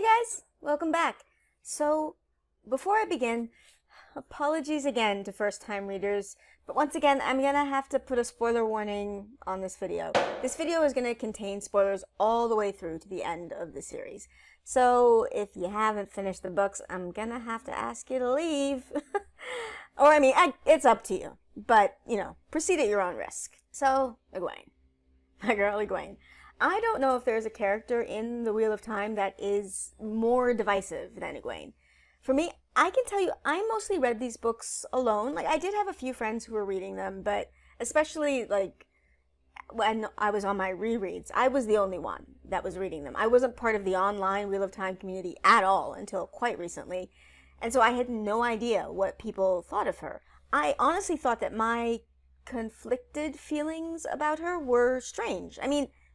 Hey guys, welcome back. So, before I begin, apologies again to first-time readers, but once again, I'm gonna have to put a spoiler warning on this video. This video is gonna contain spoilers all the way through to the end of the series. So, if you haven't finished the books, I'm gonna have to ask you to leave. Or, it's up to you. But, proceed at your own risk. So, Egwene. My girl Egwene. I don't know if there's a character in the Wheel of Time that is more divisive than Egwene. For me, I can tell you, I mostly read these books alone. I did have a few friends who were reading them, but especially, when I was on my rereads, I was the only one that was reading them. I wasn't part of the online Wheel of Time community at all until quite recently, and so I had no idea what people thought of her. I honestly thought that my conflicted feelings about her were strange.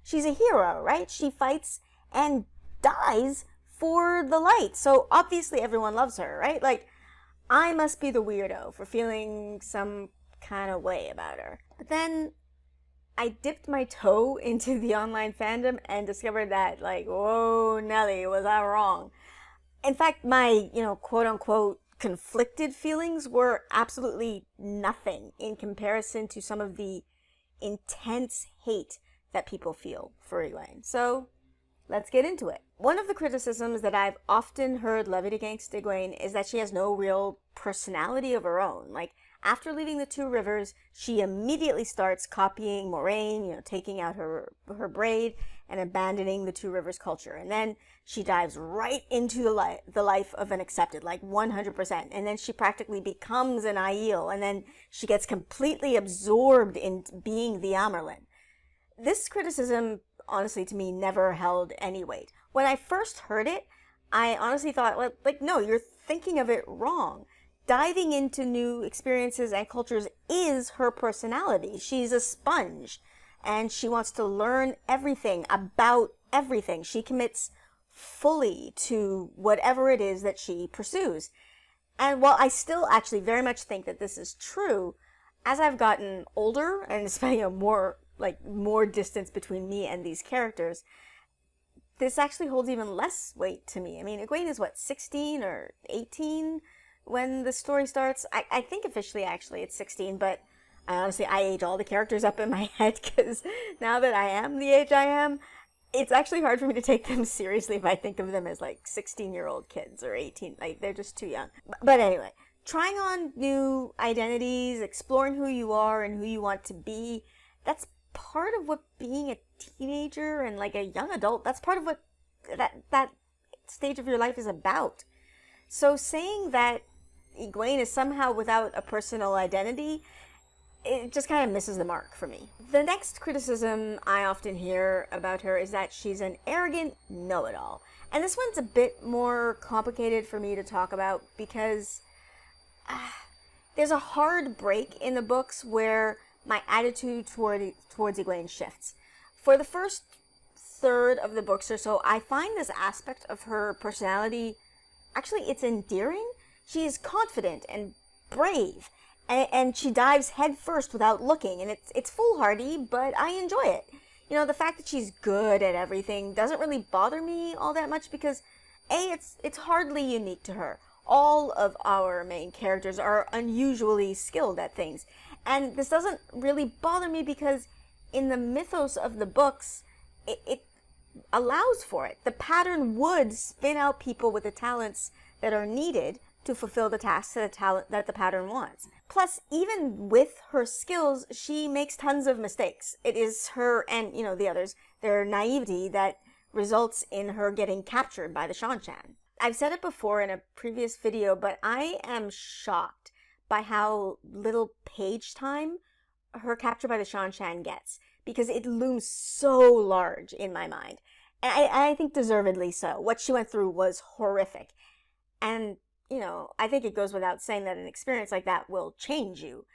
She's a hero, right? She fights and dies for the light. So obviously everyone loves her, right? I must be the weirdo for feeling some kind of way about her. But then I dipped my toe into the online fandom and discovered that, whoa, Nelly, was I wrong? In fact, my, quote-unquote conflicted feelings were absolutely nothing in comparison to some of the intense hate that people feel for Egwene. So, let's get into it. One of the criticisms that I've often heard levied against Egwene is that she has no real personality of her own. After leaving the Two Rivers, she immediately starts copying Moraine, taking out her braid and abandoning the Two Rivers culture. And then she dives right into the life of an accepted, 100%. And then she practically becomes an Aiel, and then she gets completely absorbed in being the Amyrlin. This criticism, honestly, to me, never held any weight. When I first heard it, I honestly thought, no, you're thinking of it wrong. Diving into new experiences and cultures is her personality. She's a sponge, and she wants to learn everything about everything. She commits fully to whatever it is that she pursues. And while I still actually very much think that this is true, as I've gotten older, and especially more distance between me and these characters, this actually holds even less weight to me. Egwene is 16 or 18 when the story starts? I think officially, actually, it's 16, but I age all the characters up in my head, because now that I am the age I am, it's actually hard for me to take them seriously if I think of them as 16-year-old kids or 18. They're just too young. But anyway, trying on new identities, exploring who you are and who you want to be, that's part of what being a teenager and a young adult, that's part of what that stage of your life is about. So saying that Egwene is somehow without a personal identity, it just kind of misses the mark for me. The next criticism I often hear about her is that she's an arrogant know-it-all. And this one's a bit more complicated for me to talk about, because there's a hard break in the books where my attitude towards Egwene shifts. For the first third of the books or so, I find this aspect of her personality, actually, it's endearing. She is confident and brave, and she dives headfirst without looking, and it's foolhardy, but I enjoy it. The fact that she's good at everything doesn't really bother me all that much, because it's hardly unique to her. All of our main characters are unusually skilled at things. And this doesn't really bother me because in the mythos of the books, it allows for it. The pattern would spin out people with the talents that are needed to fulfill the tasks that the pattern wants. Plus, even with her skills, she makes tons of mistakes. It is her and, the others, their naivety that results in her getting captured by the Seanchan. I've said it before in a previous video, but I am shocked by how little page time her capture by the Seanchan gets, because it looms so large in my mind. And I think deservedly so. What she went through was horrific. And, I think it goes without saying that an experience like that will change you.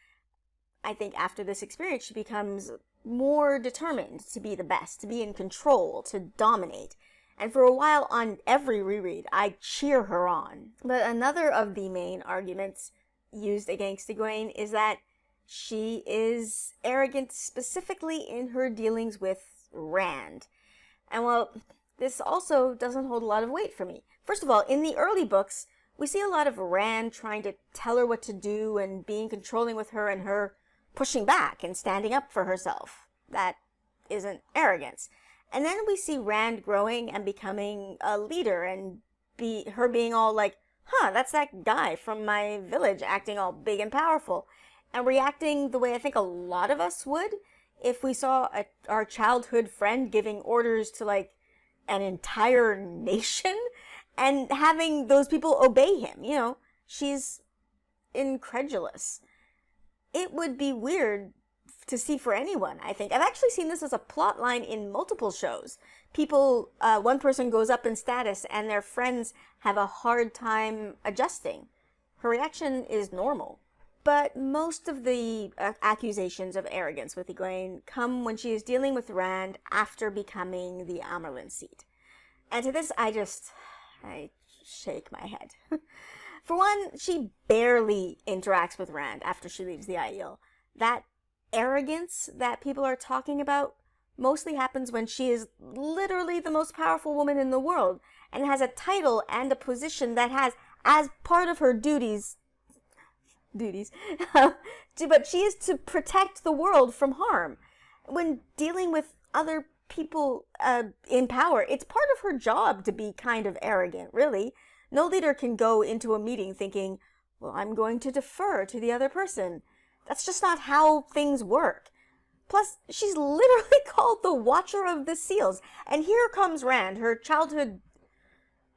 I think after this experience, she becomes more determined to be the best, to be in control, to dominate. And for a while on every reread, I cheer her on. But another of the main arguments used against Egwene is that she is arrogant specifically in her dealings with Rand. And well, this also doesn't hold a lot of weight for me. First of all, in the early books, we see a lot of Rand trying to tell her what to do and being controlling with her and her pushing back and standing up for herself. That isn't arrogance. And then we see Rand growing and becoming a leader and her being all like, huh, that's that guy from my village acting all big and powerful. And reacting the way I think a lot of us would if we saw our childhood friend giving orders to like an entire nation and having those people obey him. You know, she's incredulous. It would be weird to see for anyone, I think. I've actually seen this as a plot line in multiple shows. People, one person goes up in status and their friends have a hard time adjusting. Her reaction is normal. But most of the accusations of arrogance with Egwene come when she is dealing with Rand after becoming the Amyrlin seat. And to this, I shake my head. For one, she barely interacts with Rand after she leaves the Aiel. That arrogance that people are talking about mostly happens when she is literally the most powerful woman in the world and has a title and a position that has, as part of her duties, but she is to protect the world from harm. When dealing with other people in power, it's part of her job to be kind of arrogant, really. No leader can go into a meeting thinking, well, I'm going to defer to the other person. That's just not how things work. Plus, she's literally called the Watcher of the Seals. And here comes Rand, her childhood,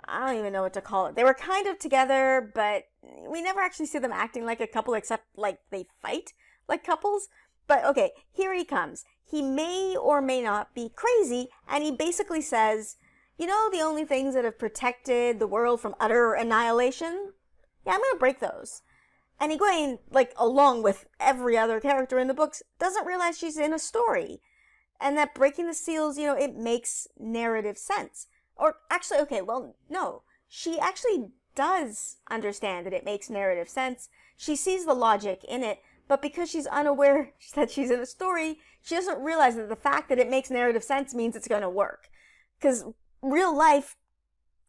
I don't even know what to call it. They were kind of together, but we never actually see them acting like a couple except like they fight like couples. But okay, here he comes. He may or may not be crazy, and he basically says, you know, the only things that have protected the world from utter annihilation? Yeah, I'm gonna break those. And Egwene, like, along with every other character in the books, doesn't realize she's in a story. And that breaking the seals, you know, it makes narrative sense. Or actually, okay, well, no. She actually does understand that it makes narrative sense. She sees the logic in it, but because she's unaware that she's in a story, she doesn't realize that the fact that it makes narrative sense means it's going to work. Because real life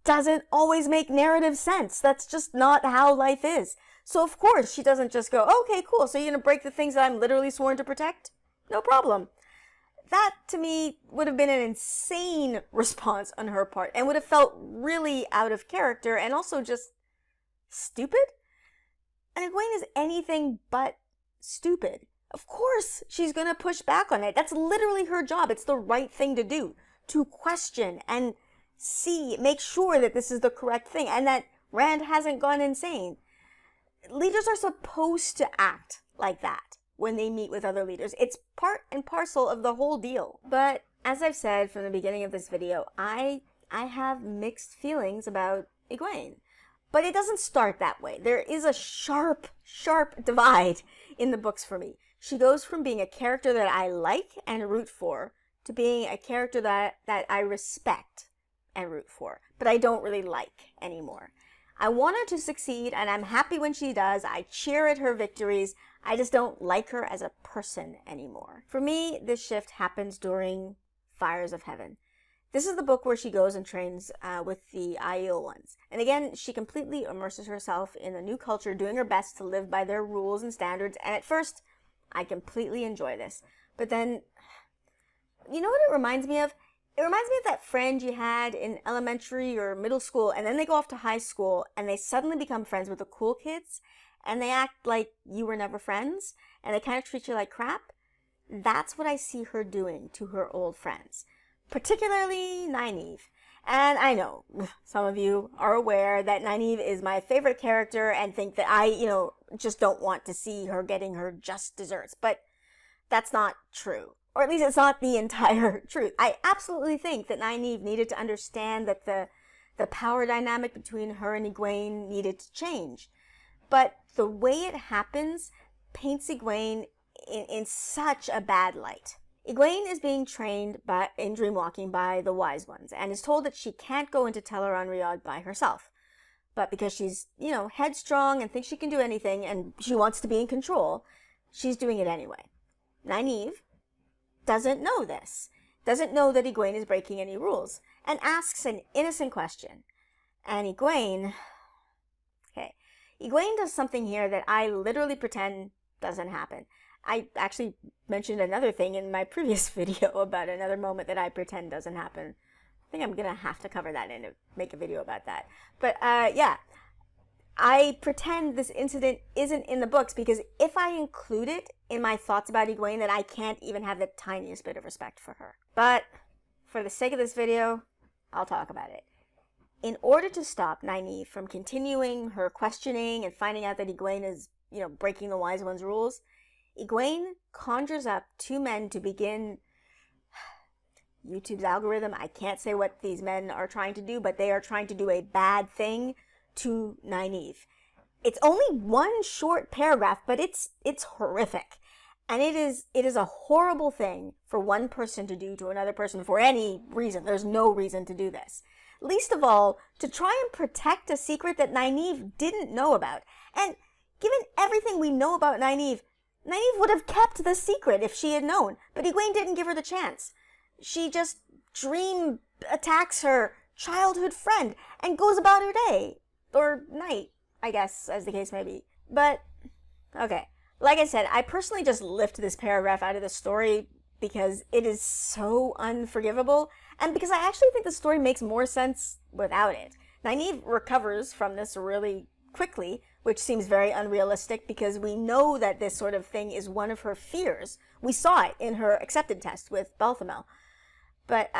doesn't always make narrative sense. That's just not how life is. So of course she doesn't just go, okay, cool, so you're going to break the things that I'm literally sworn to protect? No problem. That, to me, would have been an insane response on her part and would have felt really out of character and also just stupid. And Egwene is anything but stupid. Of course she's going to push back on it. That's literally her job. It's the right thing to do. To question and make sure that this is the correct thing and that Rand hasn't gone insane. Leaders are supposed to act like that when they meet with other leaders. It's part and parcel of the whole deal. But as I've said from the beginning of this video, I have mixed feelings about Egwene. But it doesn't start that way. There is a sharp divide in the books for me. She goes from being a character that I like and root for to being a character that I respect and root for, but I don't really like anymore. I want her to succeed, and I'm happy when she does. I cheer at her victories. I just don't like her as a person anymore. For me, this shift happens during Fires of Heaven. This is the book where she goes and trains with the Aiel ones. And again, she completely immerses herself in the new culture, doing her best to live by their rules and standards. And at first, I completely enjoy this. But then, you know what it reminds me of? It reminds me of that friend you had in elementary or middle school, and then they go off to high school, and they suddenly become friends with the cool kids, and they act like you were never friends, and they kind of treat you like crap. That's what I see her doing to her old friends, particularly Nynaeve. And I know some of you are aware that Nynaeve is my favorite character and think that I, just don't want to see her getting her just desserts, but that's not true. Or at least it's not the entire truth. I absolutely think that Nynaeve needed to understand that the power dynamic between her and Egwene needed to change. But the way it happens paints Egwene in such a bad light. Egwene is being trained in dreamwalking by the Wise Ones and is told that she can't go into Tel'aran'rhiod by herself. But because she's, headstrong and thinks she can do anything and she wants to be in control, she's doing it anyway. Nynaeve doesn't know this, doesn't know that Egwene is breaking any rules. and asks an innocent question. And Egwene does something here that I literally pretend doesn't happen. I actually mentioned another thing in my previous video about another moment that I pretend doesn't happen. I think I'm gonna have to cover that and make a video about that. But yeah, I pretend this incident isn't in the books because if I include it in my thoughts about Egwene, then I can't even have the tiniest bit of respect for her. But for the sake of this video, I'll talk about it. In order to stop Nynaeve from continuing her questioning and finding out that Egwene is, breaking the Wise One's rules, Egwene conjures up two men to begin YouTube's algorithm. I can't say what these men are trying to do, but they are trying to do a bad thing to Nynaeve. It's only one short paragraph, but it's horrific. And it is a horrible thing for one person to do to another person for any reason. There's no reason to do this. Least of all, to try and protect a secret that Nynaeve didn't know about. And given everything we know about Nynaeve would have kept the secret if she had known. But Egwene didn't give her the chance. She just dream attacks her childhood friend and goes about her day. Or night, I guess, as the case may be. But, okay. Like I said, I personally just lift this paragraph out of the story because it is so unforgivable, and because I actually think the story makes more sense without it. Nynaeve recovers from this really quickly, which seems very unrealistic because we know that this sort of thing is one of her fears. We saw it in her accepted test with Balthamel. But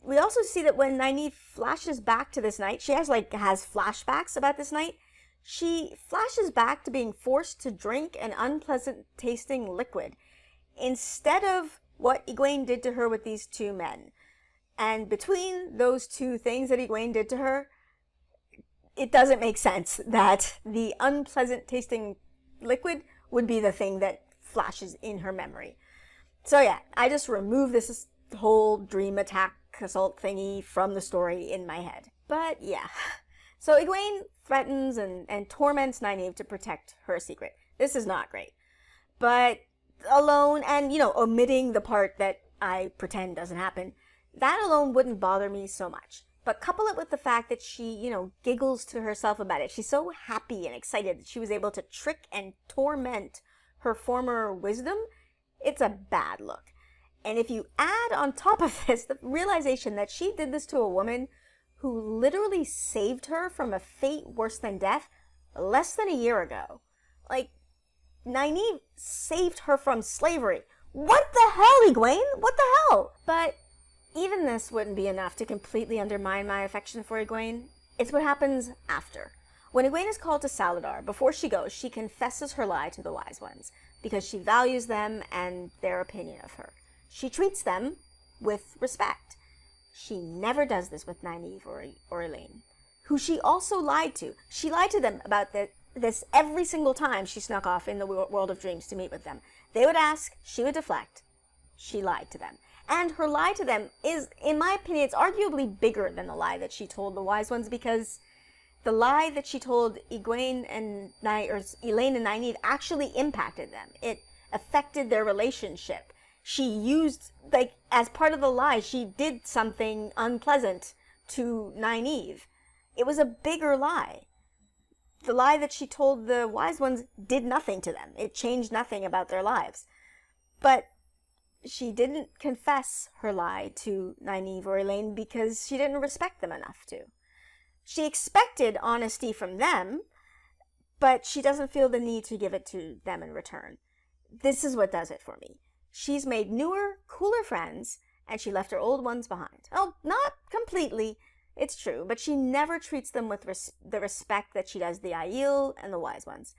we also see that when Nynaeve flashes back to this night, she has flashbacks about this night. She flashes back to being forced to drink an unpleasant tasting liquid instead of what Egwene did to her with these two men. And between those two things that Egwene did to her, it doesn't make sense that the unpleasant tasting liquid would be the thing that flashes in her memory. So yeah, I just remove this whole dream attack assault thingy from the story in my head. But yeah, so Egwene threatens and torments Nynaeve to protect her secret. This is not great. But alone and, omitting the part that I pretend doesn't happen, that alone wouldn't bother me so much. But couple it with the fact that she, giggles to herself about it. She's so happy and excited that she was able to trick and torment her former wisdom. It's a bad look. And if you add on top of this the realization that she did this to a woman who literally saved her from a fate worse than death less than a year ago. Like, Nynaeve saved her from slavery. What the hell, Egwene? What the hell? But even this wouldn't be enough to completely undermine my affection for Egwene. It's what happens after. When Egwene is called to Saladar, before she goes, she confesses her lie to the Wise Ones because she values them and their opinion of her. She treats them with respect. She never does this with Nynaeve or Elaine, who she also lied to. She lied to them about this every single time she snuck off in the world of dreams to meet with them. They would ask, she would deflect. She lied to them. And her lie to them is, in my opinion, it's arguably bigger than the lie that she told the Wise Ones, because the lie that she told Elaine and Nynaeve actually impacted them. It affected their relationship. She used, as part of the lie, she did something unpleasant to Nynaeve. It was a bigger lie. The lie that she told the Wise Ones did nothing to them. It changed nothing about their lives. But she didn't confess her lie to Nynaeve or Elaine because she didn't respect them enough to. She expected honesty from them, but she doesn't feel the need to give it to them in return. This is what does it for me. She's made newer, cooler friends, and she left her old ones behind. Oh, not completely, it's true, but she never treats them with the respect that she does the Aiel and the Wise Ones.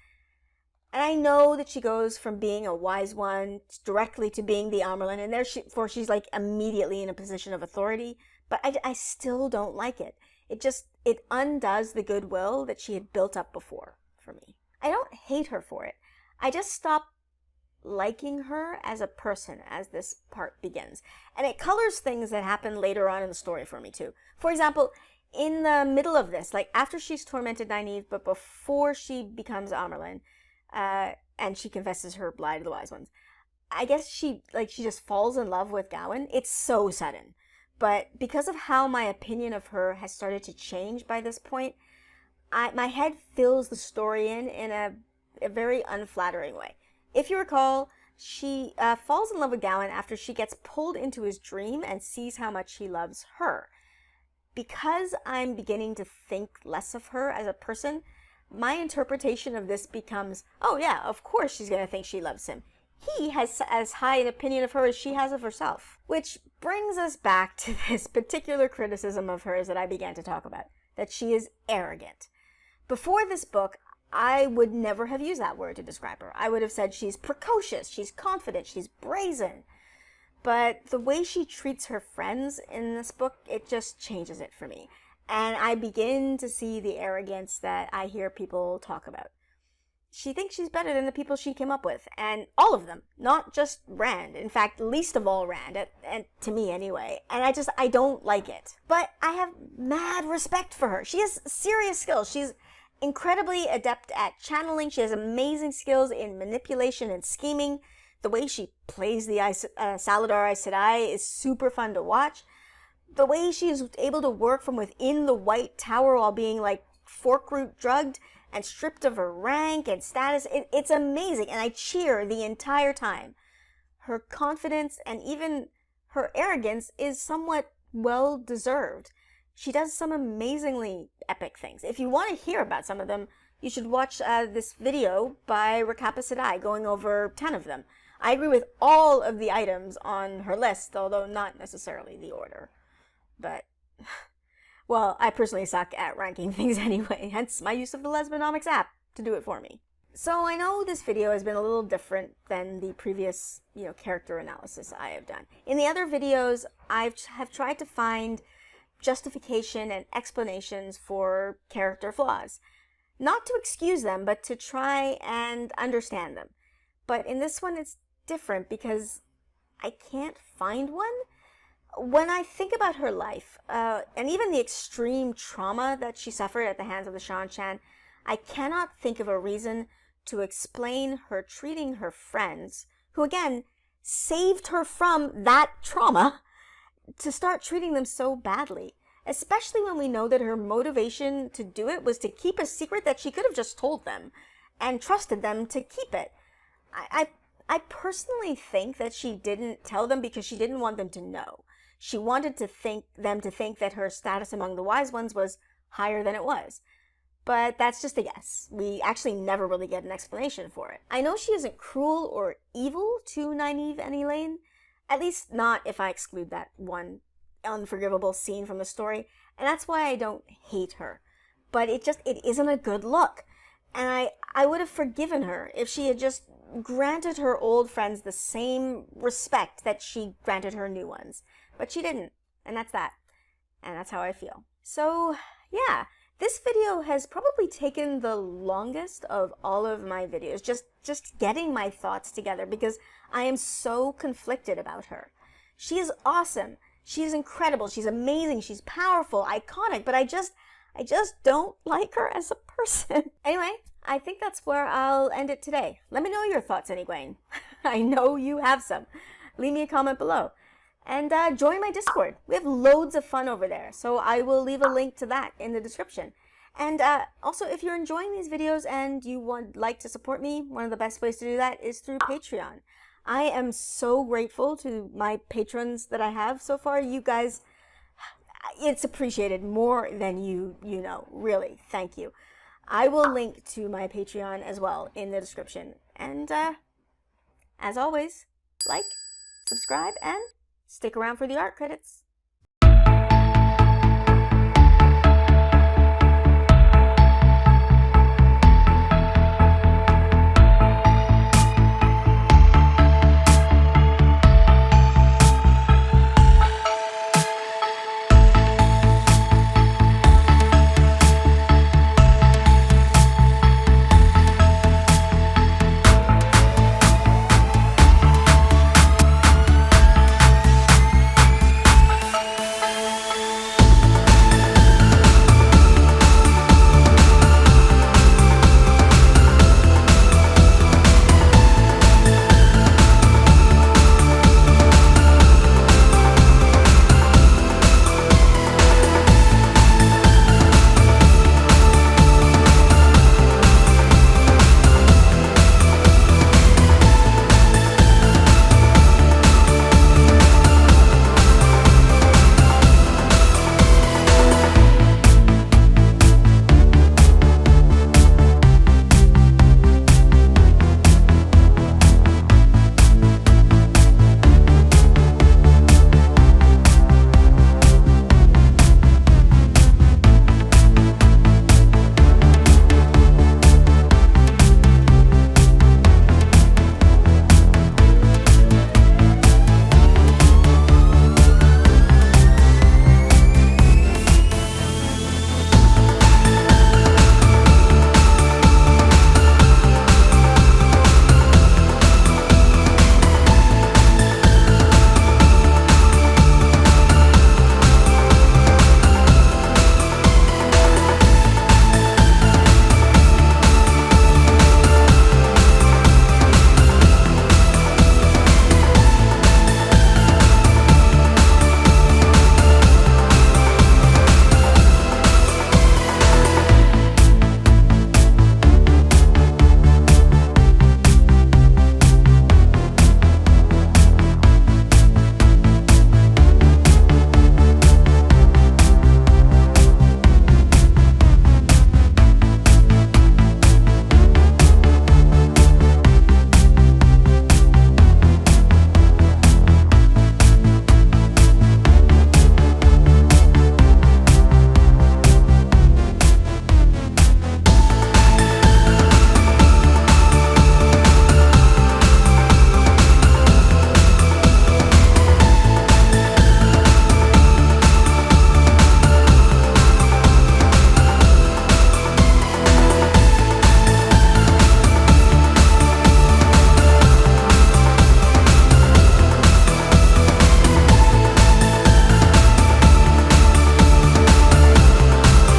And I know that she goes from being a Wise One directly to being the Amyrlin, and therefore she's immediately in a position of authority, but I still don't like it. It undoes the goodwill that she had built up before for me. I don't hate her for it. I just stop liking her as a person as this part begins. And it colors things that happen later on in the story for me too. For example, in the middle of this, after she's tormented Nynaeve, but before she becomes Amyrlin, and she confesses her lie to the Wise Ones, I guess she just falls in love with Gawain. It's so sudden. but because of how my opinion of her has started to change by this point, my head fills the story in a very unflattering way. If you recall, she falls in love with Gowan after she gets pulled into his dream and sees how much he loves her. Because I'm beginning to think less of her as a person, my interpretation of this becomes, oh yeah, of course she's going to think she loves him. He has as high an opinion of her as she has of herself. Which brings us back to this particular criticism of hers that I began to talk about, that she is arrogant. Before this book, I would never have used that word to describe her. I would have said she's precocious, she's confident, she's brazen. But the way she treats her friends in this book, it just changes it for me. And I begin to see the arrogance that I hear people talk about. She thinks she's better than the people she came up with, and all of them, not just Rand. In fact, least of all Rand, and to me anyway. And I don't like it. But I have mad respect for her. She has serious skills. She's incredibly adept at channeling. She has amazing skills in manipulation and scheming. The way she plays the Salladhor Aes Sedai is super fun to watch. The way she is able to work from within the White Tower while being like fork root drugged and stripped of her rank and status, it's amazing, and I cheer the entire time. Her confidence and even her arrogance is somewhat well deserved. She does some amazingly epic things. If you want to hear about some of them, you should watch this video by Recappa Sedai going over 10 of them. I agree with all of the items on her list, although not necessarily the order. But, well, I personally suck at ranking things anyway, hence my use of the Lesbianomics app to do it for me. So I know this video has been a little different than the previous, character analysis I have done. In the other videos, I have tried to find justification and explanations for character flaws. Not to excuse them, but to try and understand them. But in this one, it's different because I can't find one. When I think about her life, and even the extreme trauma that she suffered at the hands of the Seanchan, I cannot think of a reason to explain her treating her friends, who again, saved her from that trauma, to start treating them so badly. Especially when we know that her motivation to do it was to keep a secret that she could have just told them, and trusted them to keep it. I personally think that she didn't tell them because she didn't want them to know. She wanted them to think that her status among the wise ones was higher than it was. But that's just a guess. We actually never really get an explanation for it. I know she isn't cruel or evil to Nynaeve and Elaine, at least not if I exclude that one unforgivable scene from the story, and that's why I don't hate her. But it isn't a good look. And I would have forgiven her if she had just granted her old friends the same respect that she granted her new ones. But she didn't, and that's that. And that's how I feel. So, yeah, this video has probably taken the longest of all of my videos, just getting my thoughts together, because I am so conflicted about her. She is awesome. She is incredible. She's amazing. She's powerful, iconic, but I just don't like her as a person. Anyway, I think that's where I'll end it today. Let me know your thoughts, Egwene. I know you have some. Leave me a comment below. And join my Discord. We have loads of fun over there, so I will leave a link to that in the description. And also, if you're enjoying these videos and you would like to support me, one of the best ways to do that is through Patreon. I am so grateful to my patrons that I have so far. You guys, it's appreciated more than you know. Really, thank you. I will link to my Patreon as well in the description. And as always, like, subscribe, and stick around for the art credits.